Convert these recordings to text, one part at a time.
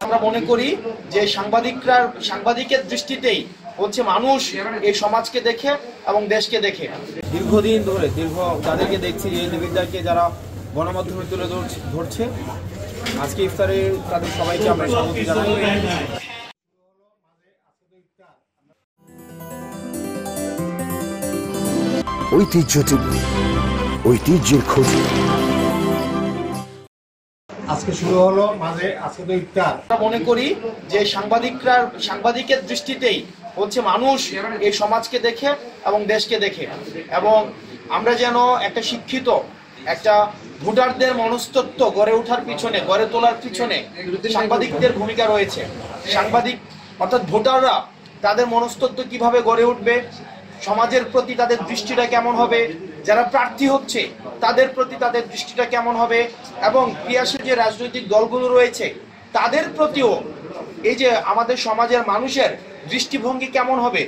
আমরা মনে করি যে সাংবাদিকের দৃষ্টিতেই হচ্ছে মানুষ এই সমাজকে দেখে এবং দেশকে দেখে। দীর্ঘদিন ধরে যাদেরকে দেখছি এই নিবেদিতাকে যারা গণমাধ্যমে তুলে ধরছে, আজকে ইফতারে তাদের সবাইকে আমরা স্বাগত জানাই। ঐতিহ্য টিভি, ঐতিহ্যের খোঁজ। আজকে শুরু হলো মাঝে, আজকে তো ইফতার। আমরা মনে করি যে সাংবাদিকের দৃষ্টিতেই হচ্ছে মানুষ এই সমাজকে দেখে এবং দেশকে দেখে, এবং আমরা যেন একটা শিক্ষিত একটা ভোটারদের মনস্তত্ত্ব গড়ে ওঠার পিছনে, গড়ে তোলার পিছনে সাংবাদিকদের ভূমিকা রয়েছে। সাংবাদিক অর্থাৎ ভোটাররা তাদের মনস্তত্ত্ব কিভাবে গড়ে উঠবে, সমাজের প্রতি তাদের দৃষ্টিটা কেমন হবে, যারা প্রার্থী হচ্ছে তাদের প্রতি তাদের দৃষ্টিটা কেমন হবে, এবং ক্রিয়াশীল যে রাজনৈতিক দলগুলো রয়েছে তাদের প্রতিও এই যে আমাদের সমাজের মানুষের দৃষ্টিভঙ্গি কেমন হবে,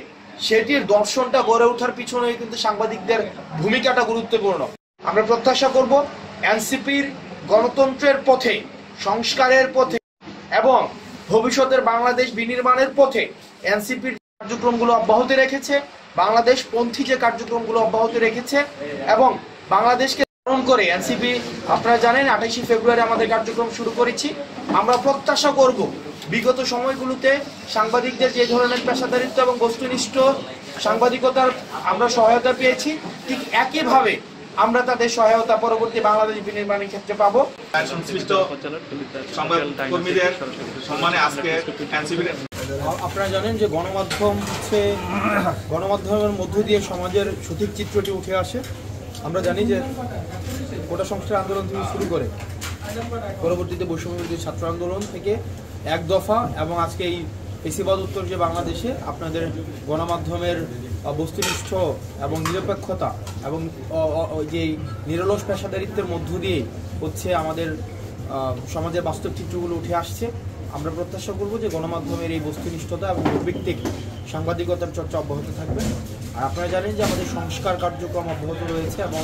সেটির দর্শনটা গড়ে ওঠার পিছনে কিন্তু সাংবাদিকদের ভূমিকাটা গুরুত্বপূর্ণ। আমরা প্রত্যাশা করব এনসিপির গণতন্ত্রের পথে, সংস্কারের পথে এবং ভবিষ্যতের বাংলাদেশ বিনির্মাণের পথে এনসিপির কার্যক্রমগুলো অব্যাহত রেখেছে, বাংলাদেশ পন্থী যে কার্যক্রমগুলো অব্যাহত রেখেছে, এবং বাংলাদেশকে ধারণ করে এনসিপি, আপনারা জানেন 28 ফেব্রুয়ারি আমাদের কার্যক্রম শুরু করেছি। আমরা প্রত্যাশা করব বিগত সময়গুলোতে সাংবাদিকদের যে ধরনের পেশাদারিত্ব এবং বস্তুনিষ্ঠ সাংবাদিকতার আমরা সহায়তা পেয়েছি, ঠিক একইভাবে আমরা তাদের সহায়তা পরবর্তী বাংলাদেশ বিনির্মাণের ক্ষেত্রে পাবো। আপনারা জানেন যে গণমাধ্যম হচ্ছে, গণমাধ্যমের মধ্য দিয়ে সমাজের সঠিক চিত্রটি উঠে আসে। আমরা জানি যে কোটা সংস্কার আন্দোলন থেকে শুরু করে পরবর্তীতে বৈষম্যবিরোধী ছাত্র আন্দোলন থেকে এক দফা এবং আজকে এই ফ্যাসিবাদ উত্তর যে বাংলাদেশে আপনাদের গণমাধ্যমের বস্তুনিষ্ঠ এবং নিরপেক্ষতা এবং যে নিরলস পেশাদারিত্বের মধ্য দিয়ে হচ্ছে আমাদের সমাজের বাস্তব চিত্রগুলো উঠে আসছে। আমরা প্রত্যাশা করব যে গণমাধ্যমের এই বস্তুনিষ্ঠতা এবং ভিত্তিক সাংবাদিকতার চর্চা অব্যাহত থাকবে। আর আপনারা জানেন যে আমাদের সংস্কার কার্যক্রম অব্যাহত রয়েছে এবং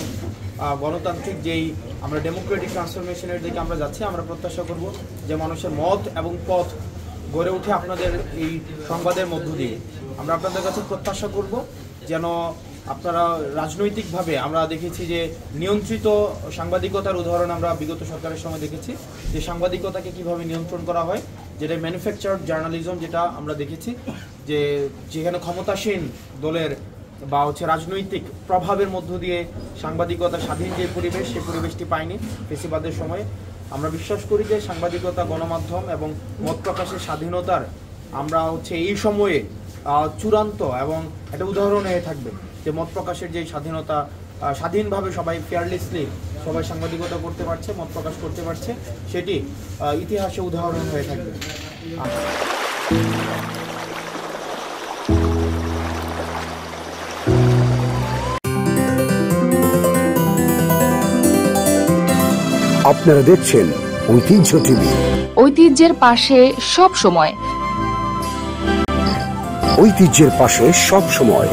গণতান্ত্রিক যেই আমরা ডেমোক্রেটিক ট্রান্সফরমেশনের দিকে আমরা যাচ্ছি। আমরা প্রত্যাশা করব যে মানুষের মত এবং পথ গড়ে ওঠে আপনাদের এই সংবাদের মধ্য দিয়ে। আমরা আপনাদের কাছে প্রত্যাশা করব যেন আপনারা রাজনৈতিকভাবে, আমরা দেখেছি যে নিয়ন্ত্রিত সাংবাদিকতার উদাহরণ আমরা বিগত সরকারের সময় দেখেছি, যে সাংবাদিকতাকে কিভাবে নিয়ন্ত্রণ করা হয়, যেটা ম্যানুফ্যাকচার্ড জার্নালিজম, যেটা আমরা দেখেছি যে যেখানে ক্ষমতাসীন দলের বা হচ্ছে রাজনৈতিক প্রভাবের মধ্য দিয়ে সাংবাদিকতা স্বাধীন যে পরিবেশ, সেই পরিবেশটি পায়নি ফ্যাসিবাদের সময়ে। আমরা বিশ্বাস করি যে সাংবাদিকতা, গণমাধ্যম এবং মত প্রকাশের স্বাধীনতার আমরা হচ্ছে এই সময়ে চূড়ান্ত এবং একটা উদাহরণ হয়ে থাকবে, যে মত প্রকাশের যে স্বাধীনতা, স্বাধীনভাবে সবাই ফেয়ারলেসলি সবাই সাংবাদিকতা করতে পারছে, মত প্রকাশ করতে পারছে, সেটি ইতিহাসে উদাহরণ হয়ে থাকবে। আপনারা দেখছেন ঐতিহ্য টিভি, ঐতিহ্যের পাশে সব সময়। ঐতিহ্যের পাশে সব সময়।